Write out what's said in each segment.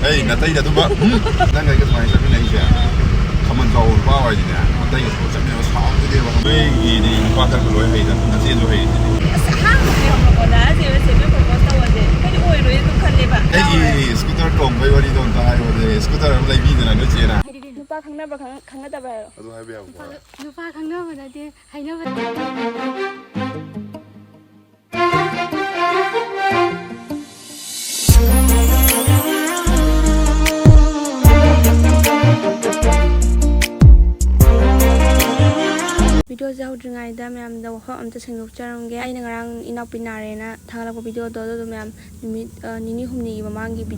Hey, natai dah tu ba? Dan lagi semai tapi lagi dia. Kaman kau bawa aja dia. Natai itu macam ni sama tu dia. Baik ini pasal kalau hey dah, nanti tu hey. Hang ni orang pada sih, sih propose tahu aja. Jadi oi oi tu kan lepas. Hey, skuter tong bayi wali dong tai wali. Skuter mulai bina nak tu cina. Lupa khang na khang na tak bayar. Aduh, hai biar. Lupa khang na mana dia, hai na mana. Video jauh dengan ida memang dah wah am tersenguk jarang ge. Aina ngarang inap pinare na thangal ko video do memang nini humni mamanggi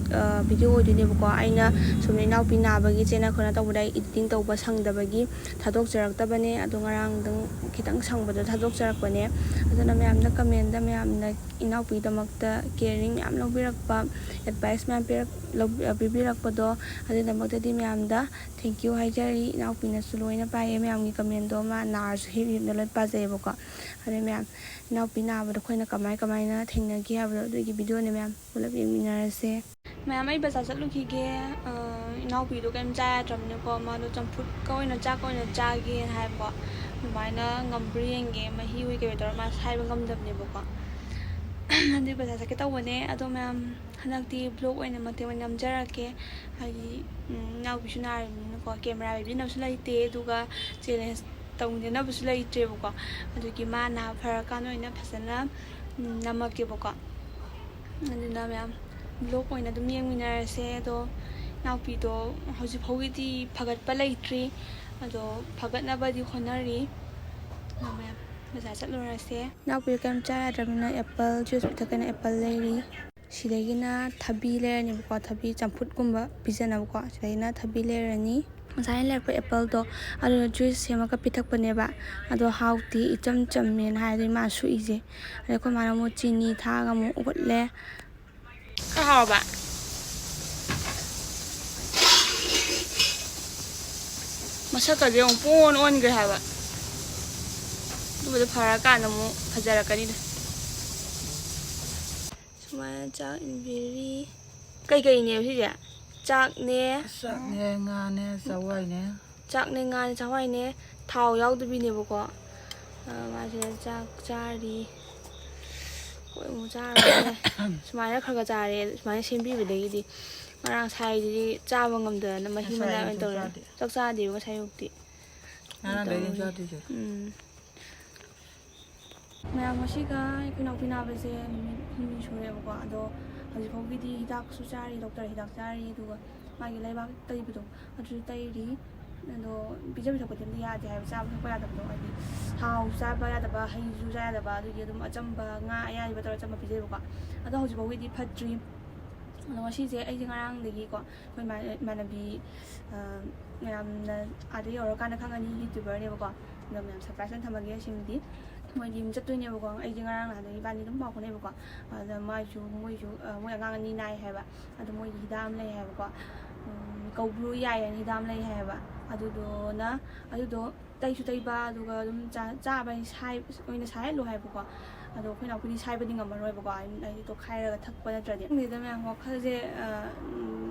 video du ne ko aina sumni inap pina bagi chena khona taw budai editing taw ba sang da bagi thadok jarak ta bane adu ngarang dang kitang sang ba thadok jarak bane aduna memang na comment da memang na inap pi damakta caring memang lo birak pa advice memang birak pa do adu damakta di memang da thank you hai jari inap pina suloina pa ye memang gi comment do ma na hip na loi pazai bako ane myam naw pina ba khoi na kamai na thengna gi ha ba gi video ne myam pulap yeminar se myam ai baza chatlu ki ge naw pi do kem cha tram ne ko ma do champut ko na cha gi hai ba mai na ngambri enge ma hi wi ke tor ma sai ba ngam dab ne bako andi baza sa ke taw ne ado myam hanak ti vlog oina ma te ma ngam jara ke ai naw pi sunar ko camera bi na su lai te duga challenge tongdena busu lai treboko adugi mana pharakan oina phasana namak boko aduna myam vlog oina dum yengminar se do naupi do hoji phogi di phagat pa lai tri ado phagat na ba di khonari namya baza chatlora se naupi kam cha ramina apple juice thakana apple leri sidagina thabi lerani boko thabi champut gumba bijana boko sidagina thabi lerani Saya lihat apple tu, ada juice yang mereka pitak peneba, ada hauti, icam men, hari masuk ije. Ada kau mana mau cini, thah kamu ukut le. Kau apa? Masa tadi orang pun on ke apa? Tu betul parakan kamu fajar kali dah. Semua cak beri, kai ni apa sih? Chak ne nga ne sawai ne chak ne nga ne sawai ne thau yaw du bi ne bako ma je chak chari koi mu char ne smai na khaga chare smai sembi bi dei di marang sai di cha ba ngam da na ma hi ma la to chak cha di ko sai ukti na dei ja di je ma ngasi ga ikuna pina ba se ni shore bako ado Haji phogi di hidak su cari dokter hidak cari tu magi lai bak tai bido adu tai ri ado bija ko dem ya ja sa ba ya da do ai hau sa ba ya da ba hai ju ja da ba du ye dum acham ba nga ya ba tor acham ba bije ko ado haji phogi di phatri ado shi je ai ngarang de gi ko koi mana bi ngam na adi yor kan khang ani youtuber ne ba ko ngam surprise thamagi simdi moi dim chat tu ne ba ai ngarang na de ba ni dum ba ko ne ba ko ada mai ju moi ngang ni nai hai ba ada moi hidam lai hai ba ko kau blu yai ani hidam lai hai ba adu do na adu do tai su tai ba du ga dum cha ba sai oina sai lo hai ba ko ado khoi na puni sai ba ding amaroi ba ko ai to khai ra thak pa na tra de ni da ma ngo khal je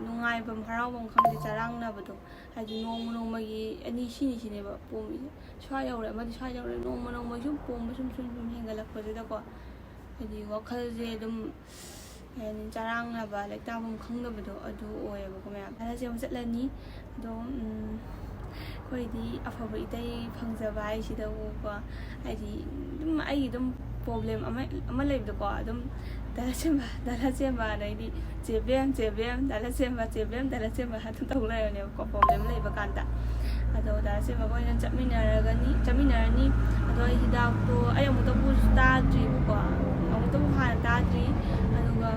nungai bam harau bam khang de charang na ba do hai ji nong ma gi ani si ne ba pom swa yaw re ma di swa yaw re nong ma sum pom sum hengalak pa da ko Jadi wakal je dum yani jarang na ba like ta bum khang da do adu oy ba ko ma ala je masat lani do koi di afa ba itai phang ja bai si da ko ai di dum ai dum problem ama lai da ko dum dala chemba dai di jebem dala chemba ha tu lai ne ko problem lai ba kan ta ado dala chemba ko yan chaminar ni ado hidak to ay amu to bu sta tri ko amuto ha ta tri aduga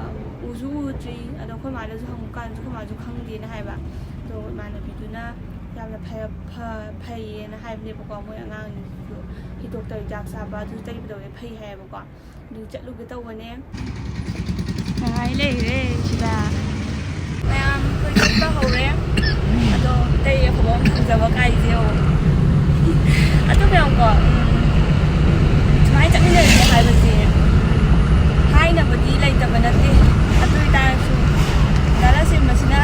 uzu tri ado khoi ma la ju hang kan ju khoi ma ju khang di na hai ba to ma na bi tu na yamna phai na hai ne ba ko moi angang ni ju hi doctor jak sa ba ju tai bi do phai hai ba ko du chat lu ke taw ne hai le re sida mayam ko ba ho re ado tai ko ba ja ba kai je o ado ba ko mai chat ni le hai ba ji hai na ba di lai ta ba na te atu ta su dala sim masina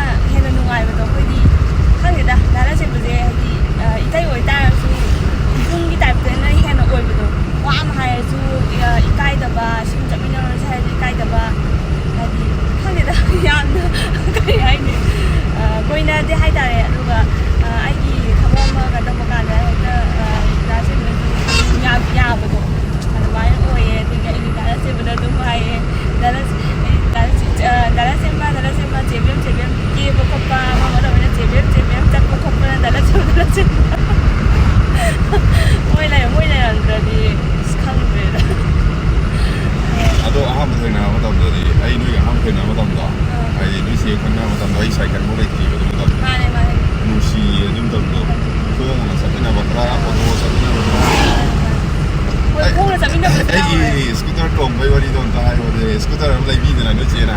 Ai scooter tong bai wari don ta hai wari scooter am lai bi na no che na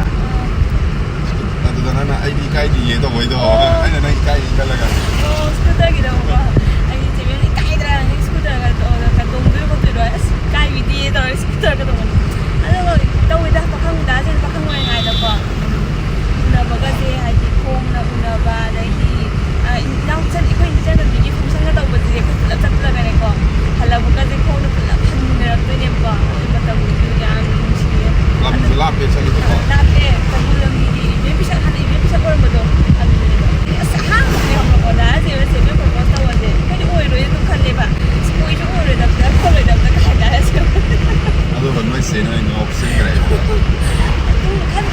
adu da na ai di kai di ye do wai do ai na kai di kala ga scooter ki da ba ai ti me kai da ni scooter ga tong du ko tu do kai bi di do scooter ka tong adu da wai da pa khang da chen pa khang wai ngai da ba na ba ga je hai ki khom na una ba dai ki nang chen i khoi chen da di function ga da ba di ko la chat la ga ne ko hala bu ga je khom na la phan ne ra to ne ba ba ta bu ya ni chi lap lap pe chali to lap pe ta bu la mi di be pi sa khan be pi sa ko ma do adu ne sa ha ne ho ko da je se be ko ko ta wa de ko di oi ro ye tu khan le ba ko i ro ro da ko le da ka da se adu ban mai se na no option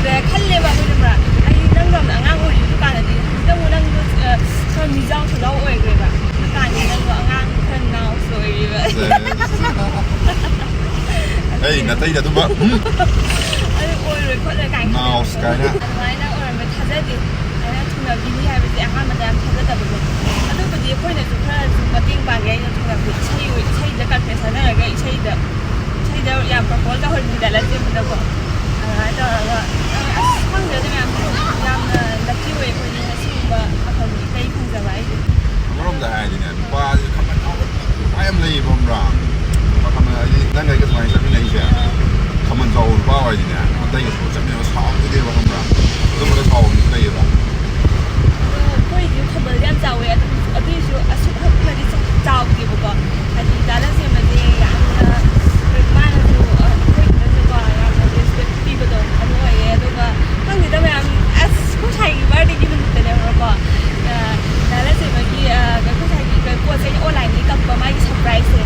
ga khăn lê bà bây giờ mà anh đang gặp là ngang ngồi đi cả là gì đang ngồi đang cho mì rau cho rau ổi rồi bà cả nhà đang gọi ngang thân nào rồi vậy ei na tai da tu ba anh ôi rồi có là cảnh now sky na anh đang ổi mà thật ra thì anh thu nhập bini hay bây giờ anh mà đang thật ra là bây giờ anh đâu có gì phải là chúng ta mà tiền bạc cái nó thu nhập bị xây ra cả cái sản là cái xây ra làm propose cho hơn để là tiền mình đâu có đó là không được thì làm lucky way của những cái sự mà không bị tay không ra vậy rom da hai ni pa khaman ai am lai bom ra pa khaman ai dan ga cái mai sa ni lai ja khaman zo pa wai ni na dai ko cha me sa ti de bom ra do mo sa ni dai ra ko yi ko ba yan za wai a ti shu a su ha na di sa ti bu ko a di da la se ma de ya ma na du ko yi na ba ya na de se ti bu do a do ye do ga nang ni da me as ko sai ba de gi nu te ne ro ko da la se ma gi ga ko sai gi ko se online ni ka ba mai surprise se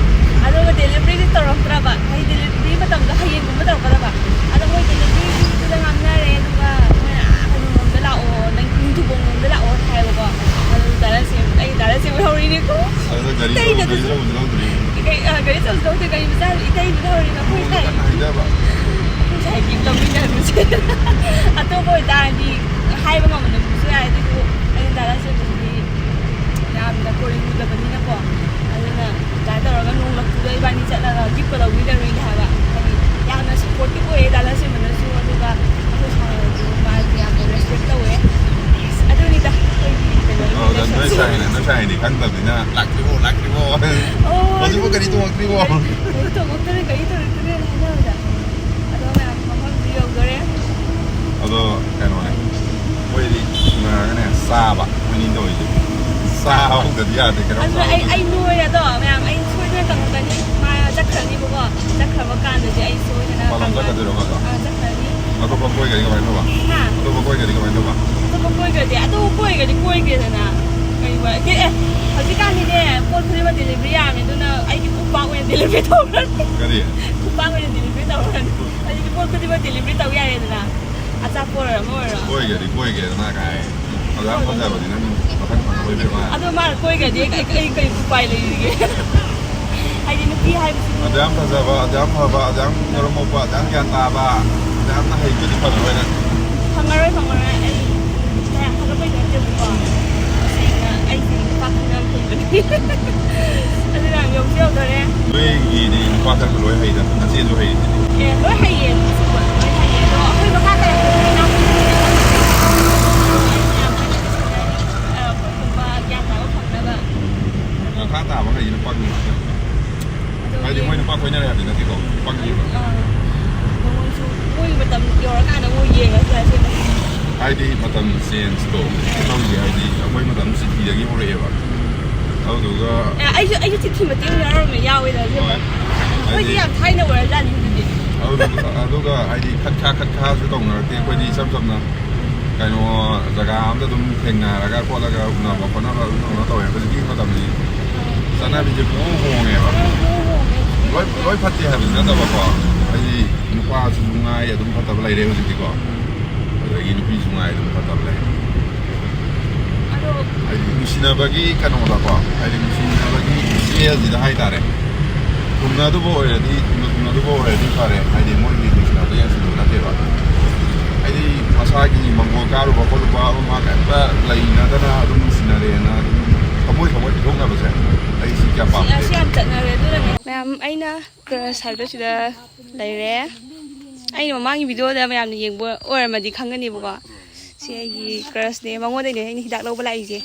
a do ga delivery ni to ro tra ba ai delivery ma tam ga hayin bu ma ta ba ba a do mo delivery ni da ngam na re do ga la o nang tu bong da la o thai ba adu da la se ho ri ni ko adu gari zo cái sau đó thì cái ra đi đây đi thôi nó không thấy không thấy kịp tâm mình được chứ à tôi voi ta đi hai bên ngọn mình được chứ ai thì cũng anh ta đã xem mình đi làm là cô đi mua được bên này qua anh là cái đó là cái nông lập từ đây bạn đi chợ là giúp cái đầu đi ra rồi hả bạn nhà nó support cái cô ấy ta đã xem mình nó xua tôi và tôi sao mà nhà mình respect đâu ấy à tôi đi ta nó sai thì khăn tập thì na lạc đi vô nó chỉ có cái đi tua đi vô tôi có cái này là đâu vậy à đó mà không video cái đấy đó cái này quay đi mà cái này xa bạn mình nhìn rồi xa không được gì thì cái đó anh nuôi à đó mà anh nuôi cái cần cái mà chắc chắn đi bố chắc chắn có can được thì anh nuôi cho nó mà làm chắc được không chắc chắn đi mà tôi không quay cái này đâu mà tôi không quay cái này đâu mà tôi không quay cái gì tôi quay cái này nè cái vậy cái hồi cái can này con phải mà delivery à mình tôi là anh cái cúp bao nhiêu delivery đâu rồi cái gì cúp bao nhiêu delivery đâu rồi anh cái con phải mà delivery đâu vậy nè à chắc qua rồi mà rồi quay cái na cái ở đó có sao vậy nên nó phải quay về mà à tôi mà quay cái gì cái cúp bay lên cái hay đi nuôi hay Adam ta za ba Adam ha ba Adam normal ba Adam yan ta ba Adam na hay cái phần vậy nè thằng ơi anh thằng nó bây giờ chưa có anh thì phát năm tuần anh làm nhiều chiêu rồi đấy với gì đi qua thân lối hay đó nó sẽ lối hay lối hay gì đó khi mà khác đây năm khác nào mà cái gì nó quăng cái gì nó quăng quay nhau thì nó cái cổ quăng gì vậy vui mà tầm giờ cái nó vui gì vậy ai đi mà tầm sen store nó gì ai đi quay mà tầm xịt gì cái món này vậy đâu được ai thì mà tiếng nó mà giao bây giờ chứ mà quay đi làm thay nó rồi ra gì đâu được ai đi khát khá chứ tổng là tiền quay đi xăm nè cái nó giờ cái ám tôi thèn là cái qua là cái nào mà con nó tỏi cái gì nó tầm gì sáng nay bây giờ cũng hồ nghe vậy lối phát triển hình nó đâu có cái gì nó qua xuống ngay ở đúng phát tập lại đều gì có rồi cái nó xuống ngay đúng phát tập lại ai đi machine bagi kan nó đâu có ai đi machine bagi xe gì đó hay ta đấy cùng nó đâu có đi nó đâu có đi phải ai đi mỗi người machine bagi yang sudah nanti rồi ai đi massage ni manggo karu bapak lupa rumah kan pak lain ada na ada machine ada na ꯊꯃꯣꯏ ꯄꯤꯊꯣꯛꯅꯕꯁꯦ ꯑꯩ ꯁꯤ ꯀꯌꯥ ꯄꯥꯝꯗꯦ ꯑꯁꯤ ꯌꯥꯝ ꯆꯠꯅꯔꯦ ꯑꯗꯨꯅꯅꯦ ꯃꯌꯥꯝ ꯑꯩꯅ ꯀ꯭ꯔꯁ ꯍꯥꯏꯕꯗꯣ ꯁꯤꯗ ꯂꯩꯔꯦ ꯑꯩꯅ ꯃꯃꯥꯡꯒꯤ ꯚꯤꯗꯤꯑꯣꯗ ꯃꯌꯥꯝꯅ ꯌꯦꯡꯕ ꯑꯣꯏꯔꯝꯃꯗꯤ ꯈꯪꯒꯅꯦꯕꯀꯣ ꯁꯤ ꯑꯩꯒꯤ ꯀ꯭ꯔꯁꯅꯦ ꯃꯉꯣꯟꯗꯩꯅꯦ ꯑꯩꯅ ꯍꯤꯗꯥꯛ ꯂꯧꯕ ꯂꯥꯛꯏꯁꯦ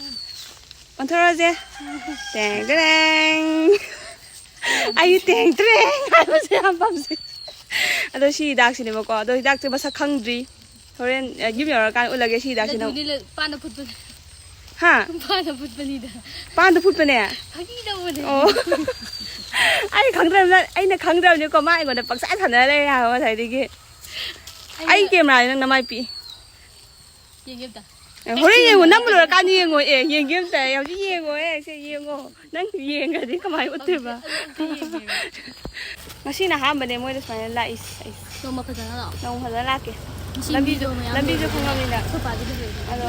ꯑꯣꯟꯊꯣꯔꯛꯑꯁꯦ ꯇꯦꯡ ꯇꯦꯡ ꯑꯩ ꯇꯦꯡ ꯇꯦꯡ ꯍꯥꯏꯕꯁꯦ ꯌꯥꯝ ꯄꯥꯝꯖꯩ ꯑꯗꯣ ꯁꯤ ꯍꯤꯗꯥꯛꯁꯤꯅꯦꯕꯀꯣ ꯑꯗꯣ ꯍꯤꯗꯥꯛꯁꯦ ꯃꯁꯛ ꯈꯪꯗ꯭ꯔꯤ ꯍꯣꯔꯦꯟ ꯌꯨꯝ ꯌꯧꯔꯀꯥꯟꯗ ꯎꯠꯂꯒꯦ ꯁꯤ ꯍꯤꯗꯥꯛꯁꯤꯅ ꯄꯥꯟꯅ ꯐꯨꯠꯄꯅꯤ ꯍꯥ ꯄꯥꯟꯅ ꯐꯨꯠꯄꯅꯤꯗ ꯄꯥꯟꯗ ꯐꯨꯠꯄꯅꯦ ꯐꯥꯒꯤ ꯇꯧꯕꯅꯦ ꯑꯣ ꯑꯩꯅ ꯈꯪꯗ꯭ꯔꯕꯅꯤꯀꯣ ꯃꯥ ꯑꯩꯉꯣꯟꯗ ꯄꯪꯁꯥ ꯁꯥꯟꯅꯔ ꯂꯩꯔꯦ ꯍꯥꯏꯕ ꯉꯁꯥꯏꯗꯒꯤ ꯑꯩ ꯀꯦꯃꯦꯔꯥꯗꯤ ꯅꯪ ꯅꯃꯥꯏ ꯄꯤ ꯌꯦꯡꯒꯦ ꯍꯣꯔꯦꯟ ꯌꯦꯡꯉꯣ ꯅꯪ ꯂꯣꯏꯔꯀꯥꯟꯗ ꯌꯦꯡꯉꯣ ꯌꯦꯡꯒꯦ ꯑꯝꯇ ꯍꯧꯖꯤꯛ ꯌꯦꯡꯉꯣ ꯁꯦ ꯌꯦꯡꯉꯣ ꯅꯪ ꯌꯦꯡꯒ꯭ꯔꯗꯤ ꯀꯃꯥꯏꯅ ꯎꯠꯇꯣꯏꯕ ꯉꯁꯤꯅ ꯑꯍꯥꯟꯕꯅꯦ ꯃꯣꯏꯗ ꯁꯨꯃꯥꯏꯅ ꯂꯥꯛꯏꯁꯦ ꯑꯩꯁꯦ ꯅꯣꯡꯃ ꯐꯖꯅ ꯂꯥꯛꯑꯣ ꯅꯣꯡ ꯐꯖꯅ ꯂꯥꯛꯀꯦ ꯂꯝꯕꯤꯁꯨ ꯈꯪꯉꯕꯅꯤꯅ ꯑꯗꯣ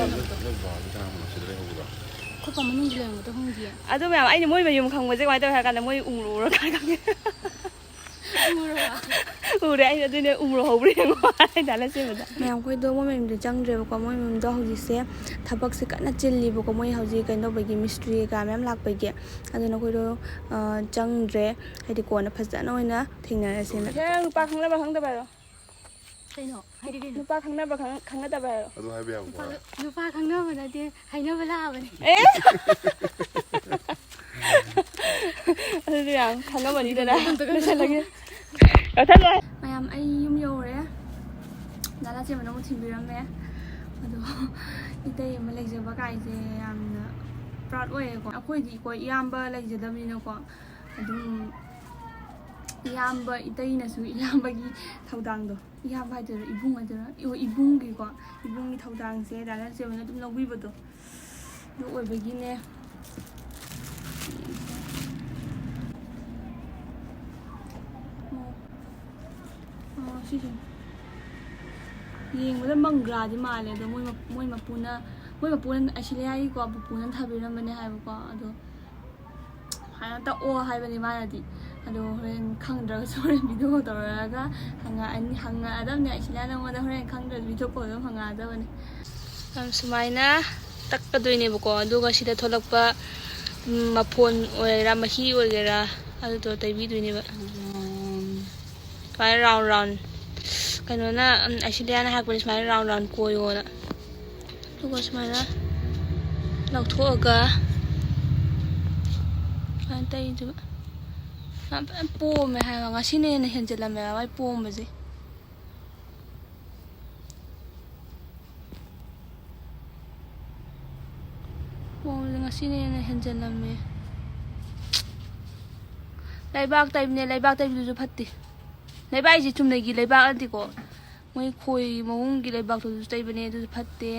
ꯈꯣꯠꯄ ꯃꯅꯨꯡꯗ ꯂꯩꯔꯝꯒꯗ꯭ꯔꯥ ꯈꯪꯗꯤꯌꯦ ꯑꯗꯨ ꯃꯌꯥꯝ ꯑꯩꯅ ꯃꯣꯏ ꯃꯌꯨꯝ ꯈꯪꯕꯁꯦ ꯀꯃꯥꯏꯅ ꯇꯧꯋꯦ ꯍꯥꯏ ꯀꯥꯟꯗ ꯃꯣꯏ ꯎꯔꯀꯥꯟꯗ ꯈꯪꯉꯦ ꯎꯔꯦ ꯑꯩꯅ ꯑꯗꯨꯅꯦ ꯎꯃ꯭ꯔꯣ ꯍꯧꯕ꯭ꯔꯥ ꯌꯦꯡꯉꯣ ꯍꯥꯏꯇꯥꯔꯦ ꯁꯦꯝꯕꯗ ꯃꯌꯥꯝꯈꯣꯏꯗꯣ ꯃꯣꯏ ꯃꯌꯨꯝꯗ ꯆꯪꯗ꯭ꯔꯦꯕꯀꯣ ꯃꯣꯏ ꯃꯌꯨꯝꯗꯣ ꯍꯧꯖꯤꯛꯁꯦ ꯊꯕꯛꯁꯦ ꯀꯟꯅ ꯆꯤꯜꯂꯤꯕꯀꯣ ꯃꯣꯏ ꯍꯧꯖꯤꯛ ꯀꯩꯅꯣ ꯇꯧꯕꯒꯤ ꯃꯤꯁꯇ꯭ꯔꯤ ꯀꯩꯀꯥ ꯃꯌꯥꯝ ꯂꯥꯛꯄꯒꯤ ꯑꯗꯨꯅ ꯑꯩꯈꯣꯏꯗꯣ ꯆꯪꯗ꯭ꯔꯦ ꯍꯥꯏꯗꯤ ꯀꯣꯟꯅ ꯐꯖꯅ ꯑꯣꯏꯅ ꯊꯦꯡꯅꯔꯁꯦꯅ ꯅꯨꯄꯥ ꯈꯪꯅꯕ ꯈꯪꯗꯕ ꯍꯥꯏꯔꯣ ꯀꯩꯅꯣ ꯍꯥꯏꯗꯤ ꯀꯩꯅꯣ ꯅꯨꯄꯥ ꯈꯪꯅꯕ ꯈꯪꯅꯗꯕ ꯍꯥꯏꯔꯣ ꯑꯗꯨ ꯍꯥꯏꯕ ꯌꯥꯕꯀꯣ ꯅꯨꯄꯥ ꯈꯪꯅꯕ ꯅꯠꯇꯦ ꯍꯥꯏꯅꯕ ꯂꯥꯛꯑꯕꯅꯦ ꯑꯗꯨꯗꯤ ꯌꯥꯝ ꯈꯪꯉꯝꯃꯅꯤꯗꯅ ꯂꯣꯏꯁꯜꯂꯒꯦ ꯀꯛꯊꯠꯂꯣ ꯃꯌꯥꯝ ꯑꯩ ꯌꯨꯝ ꯌꯧꯔꯦ ꯗꯥ ꯆꯦꯃꯅ ꯑꯃꯨꯛ ꯊꯤꯟꯕꯤꯔꯝꯃꯦ ꯑꯗꯣ ꯏꯇꯩ ꯑꯃ ꯂꯩꯖꯕ ꯀꯥꯏꯁꯦ ꯌꯥꯝꯅ ꯄ꯭ꯔꯥꯎꯠ ꯑꯣꯏꯌꯦꯀꯣ ꯑꯩꯈꯣꯏꯗꯤꯀꯣ ꯏꯌꯥꯝꯕ ꯂꯩꯖꯗꯕꯅꯤꯅꯀꯣ ꯑꯗꯨꯝ ꯏꯌꯥꯝꯕ ꯏꯇꯩꯅꯁꯨ ꯏꯌꯥꯝꯕꯒꯤ ꯊꯧꯗꯥꯡꯗꯣ ꯏꯌꯥꯝꯕ ꯍꯥꯏꯗꯣꯏꯔꯥ ꯏꯕꯨꯡ ꯍꯥꯏꯗꯣꯏꯔꯥ ꯏꯕꯨꯡꯒꯤꯀꯣ ꯏꯕꯨꯡꯒꯤ ꯊꯧꯗꯥꯡꯁꯦ ꯗꯥ ꯆꯦꯃꯅ ꯑꯗꯨꯝ ꯂꯧꯕꯤꯕꯗꯣ ꯑꯗꯨ ꯑꯣꯏꯕꯒꯤꯅꯦ ꯁꯤꯁꯦ ꯌꯦꯡꯕꯗ ꯃꯪꯒ꯭ꯔꯥꯗꯤ ꯃꯥꯜꯂꯦ ꯑꯗꯣ ꯃꯣꯏ ꯃꯄꯨꯅ ꯑꯩꯁꯤꯂꯤꯌꯥꯒꯤꯀꯣ ꯄꯨꯄꯨꯅ ꯊꯥꯕꯤꯔꯝꯕꯅꯦ ꯍꯥꯏꯕꯀꯣ ꯑꯗꯣ ꯍꯥꯟꯅ ꯇꯛꯑꯣ ꯍꯥꯏꯕꯅꯤ ꯃꯥꯅꯗꯤ ꯑꯗꯣ ꯍꯣꯔꯦꯟ ꯈꯪꯗ꯭ꯔꯒꯁꯨ ꯍꯣꯔꯦꯟ ꯚꯤꯗꯤꯑꯣ ꯇꯧꯔꯒ ꯍꯪꯉꯛꯑꯗꯕꯅꯦ ꯑꯩꯁꯤꯂꯤꯌꯥ ꯅꯉꯣꯟꯗ ꯍꯣꯔꯦꯟ ꯈꯪꯗ꯭ꯔꯁꯨ ꯚꯤꯗꯤꯑꯣ ꯀꯣꯜ ꯑꯗꯨꯝ ꯍꯪꯉꯛꯑꯗꯕꯅꯦ ꯁꯨꯃꯥꯏꯅ ꯇꯛꯀꯗꯣꯏꯅꯦꯕꯀꯣ ꯑꯗꯨꯒ ꯁꯤꯗ ꯊꯣꯛꯂꯛꯄ ꯃꯐꯣꯟ ꯑꯣꯏꯒꯦꯔꯥ ꯃꯍꯤ ꯑꯣꯏꯒꯦꯔꯥ ꯑꯗꯨꯗꯣ ꯇꯩꯕꯤꯗꯣꯏꯅꯦꯕ ꯁꯨꯃꯥꯏꯅ ꯔꯥꯎꯟ ꯀꯩꯅꯣꯅ ꯑꯩꯁꯤꯂꯤꯌꯥꯅ ꯍꯥꯏꯔꯛꯄꯅꯦ ꯁꯨꯃꯥꯏꯅ ꯔꯥꯎꯟ ꯀꯣꯏꯌꯣꯅ ꯑꯗꯨꯒ ꯁꯨꯃꯥꯏꯅ ꯂꯧꯊꯣꯛꯑꯒ ꯁꯨꯃꯥꯏꯅ ꯇꯩꯗꯨꯕ ꯌꯥꯝ ꯐꯖꯅ ꯄꯣꯝꯃꯦ ꯍꯥꯏꯕ ꯉꯁꯤꯅ ꯍꯦꯟꯅ ꯍꯦꯟꯖꯜꯂꯝꯃꯦꯕ ꯃꯥꯏ ꯄꯣꯝꯕꯁꯦ ꯉꯁꯤꯅ ꯍꯦꯟꯅ ꯍꯦꯟꯖꯜꯂꯝꯃꯦ ꯂꯩꯕꯥꯛ ꯇꯩꯕꯅꯦ ꯂꯩꯕꯥꯛ ꯇꯩꯕꯗꯨꯁꯨ ꯐꯠꯇꯦ ꯂꯩꯕꯥꯛ ꯍꯥꯏꯁꯦ ꯆꯨꯝꯅꯒꯤ ꯂꯩꯕꯥꯛ ꯅꯠꯇꯦꯀꯣ ꯃꯣꯏ ꯈꯣꯏ ꯃꯑꯣꯡꯒꯤ ꯂꯩꯕꯥꯛꯇꯨꯁꯨ ꯇꯩꯕꯅꯦ ꯑꯗꯨꯁꯨ ꯐꯠꯇꯦ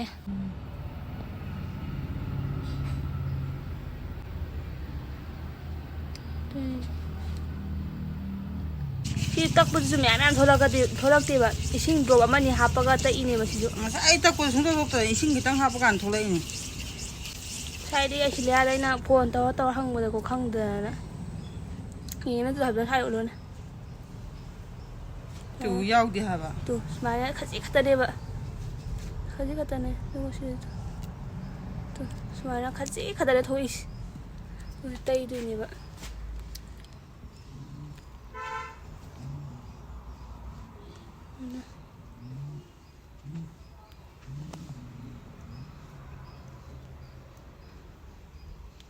ꯁꯤ ꯇꯛꯄꯗꯨꯁꯨ ꯃꯌꯥꯝ ꯊꯣꯛꯂꯛꯇꯦꯕ ꯏꯁꯤꯡ ꯗ꯭ꯔꯣꯞ ꯑꯃꯅꯤ ꯍꯥꯞꯄꯒ ꯇꯛꯏꯅꯦꯕ ꯁꯤꯁꯨ ꯉꯁꯥꯏ ꯑꯩ ꯇꯛꯄꯗ ꯁꯨꯡꯇꯧ ꯊꯣꯛꯇ꯭ꯔꯦ ꯏꯁꯤꯡ ꯈꯤꯇꯪ ꯍꯥꯞꯄ ꯀꯥꯟꯗ ꯊꯣꯛꯂꯛꯏꯅꯦ ꯉꯁꯥꯏꯗꯤ ꯑꯩꯁꯤꯂꯤꯌꯥꯗ ꯑꯩꯅ ꯐꯣꯟ ꯇꯧꯔ ꯍꯪꯕꯗꯀꯣ ꯈꯪꯗꯗꯅ ꯌꯦꯡꯅꯁꯨ ꯍꯥꯏꯐꯦꯠ ꯍꯥꯏꯔꯛꯎꯅꯦ ꯇꯨ ꯌꯥꯎꯗꯦ ꯍꯥꯏꯕ ꯇꯨ ꯁꯨꯃꯥꯏꯅ ꯈꯖꯤꯛ ꯈꯛꯇꯅꯦꯕ ꯈꯖꯤꯛ ꯈꯛꯇꯅꯦ ꯑꯗꯨꯒ ꯁꯤꯗ ꯇꯨ ꯁꯨꯃꯥꯏꯅ ꯈꯖꯤꯛ ꯈꯛꯇꯅꯦ ꯊꯣꯛꯏꯁꯦ ꯑꯗꯨ ꯇꯩꯗꯣꯏꯅꯦꯕ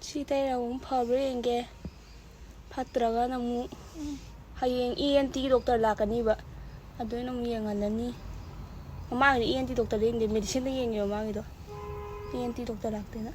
ꯁꯤ ꯇꯩꯔꯒ ꯑꯃꯨꯛ ꯐꯕ꯭ꯔꯥ ꯌꯦꯡꯒꯦ ꯐꯠꯇ꯭ꯔꯒꯅ ꯑꯃꯨꯛ ꯍꯌꯦꯡ ENT ꯗꯣꯛꯇꯔ ꯂꯥꯛꯀꯅꯤꯕ ꯑꯗꯨꯅ ꯑꯃꯨꯛ ꯌꯦꯡꯍꯜꯂꯅꯤ ꯃꯃꯥꯡꯒꯤꯗꯤ ENT ꯗꯣꯛꯇꯔꯗ ꯌꯦꯡꯗꯦ ꯃꯦꯗꯤꯁꯤꯟꯗ ꯌꯦꯡꯉꯦꯕ ꯃꯃꯥꯡꯒꯤꯗꯣ ENT ꯗꯣꯛꯇꯔ ꯂꯥꯛꯇꯦꯅ